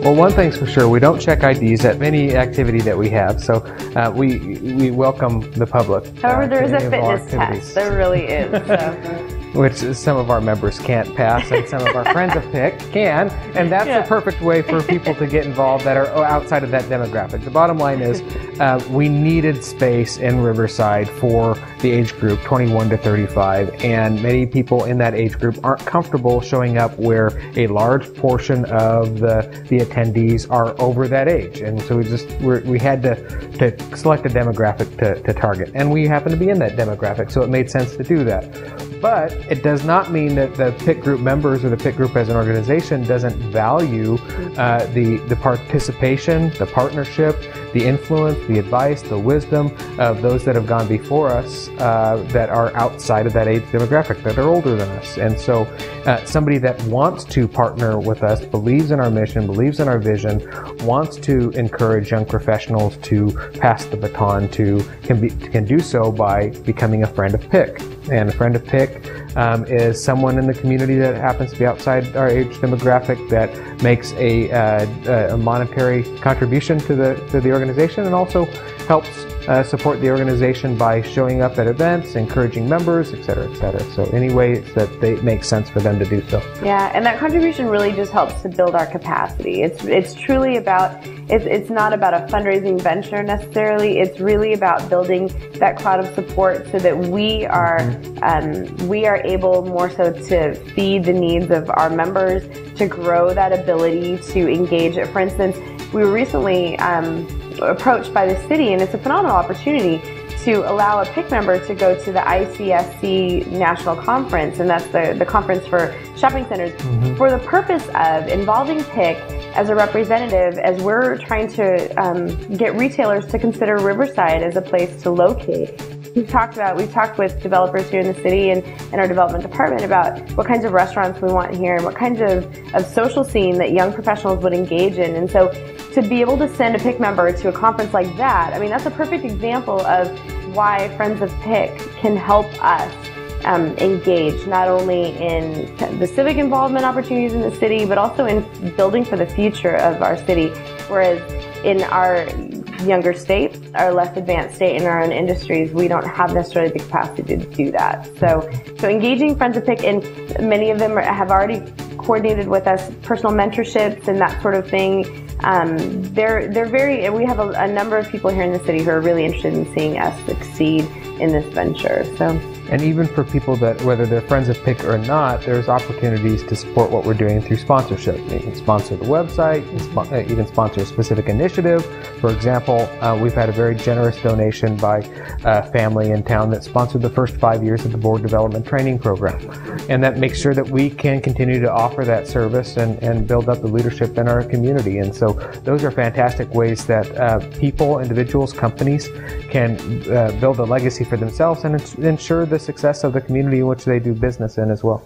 Well, one thing's for sure, we don't check IDs at any activity that we have, so we welcome the public. However, there is a fitness test. There really is. So. Which some of our members can't pass, and some of our friends of PIC can, and that's a perfect way for people to get involved that are outside of that demographic. The bottom line is we needed space in Riverside for the age group 21 to 35, and many people in that age group aren't comfortable showing up where a large portion of the attendees are over that age, and so we had to select a demographic to target, and we happen to be in that demographic, so it made sense to do that. But it does not mean that the PIC group members or the PIC group as an organization doesn't value the participation, the partnership, the influence, the advice, the wisdom of those that have gone before us that are outside of that age demographic, that are older than us. And so somebody that wants to partner with us, believes in our mission, believes in our vision, wants to encourage young professionals to pass the baton can do so by becoming a friend of PIC. And a friend of PIC is someone in the community that happens to be outside our age demographic that makes a monetary contribution to the organization, and also helps support the organization by showing up at events, encouraging members, et cetera, et cetera. So any way that they make sense for them to do so. Yeah, and that contribution really just helps to build our capacity. It's truly about, it's not about a fundraising venture necessarily. It's really about building that cloud of support so that we are able more so to feed the needs of our members, to grow that ability to engage. For instance, we were recently approached by the city, and it's a phenomenal opportunity to allow a PIC member to go to the ICSC National Conference, and that's the conference for shopping centers, for the purpose of involving PIC as a representative as we're trying to get retailers to consider Riverside as a place to locate. We've talked with developers here in the city and in our development department about what kinds of restaurants we want here and what kinds of social scene that young professionals would engage in. And so to be able to send a PIC member to a conference like that, I mean, that's a perfect example of why Friends of PIC can help us engage not only in the civic involvement opportunities in the city, but also in building for the future of our city. Whereas in our younger state, our less advanced state in our own industries, we don't have necessarily the capacity to do that. So engaging Friends of PIC, and many of them have already coordinated with us personal mentorships and that sort of thing. We have a number of people here in the city who are really interested in seeing us succeed in this venture. And even for people that, whether they're friends of PIC or not, there's opportunities to support what we're doing through sponsorship. You can sponsor the website, you can sponsor a specific initiative. For example, we've had a very generous donation by a family in town that sponsored the first 5 years of the board development training program. And that makes sure that we can continue to offer that service and build up the leadership in our community. And so those are fantastic ways that people, individuals, companies can build a legacy for themselves and ensure the success of the community in which they do business in as well.